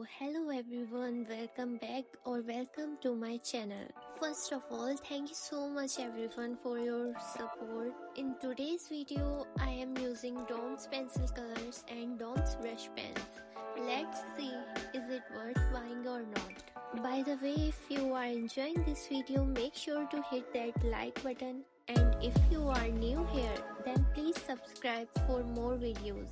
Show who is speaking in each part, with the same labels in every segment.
Speaker 1: Hello everyone, welcome back or welcome to my channel. First of all, thank you so much everyone for your support. In today's video, I am using Dom's pencil colors and Dom's brush pens. Let's see, is it worth buying or not? By the way, if you are enjoying this video, make sure to hit that like button. And if you are new here, then please subscribe for more videos.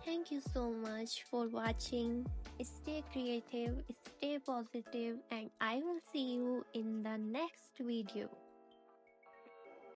Speaker 1: Thank you so much for watching. Stay creative, stay positive, and I will see you in the next video.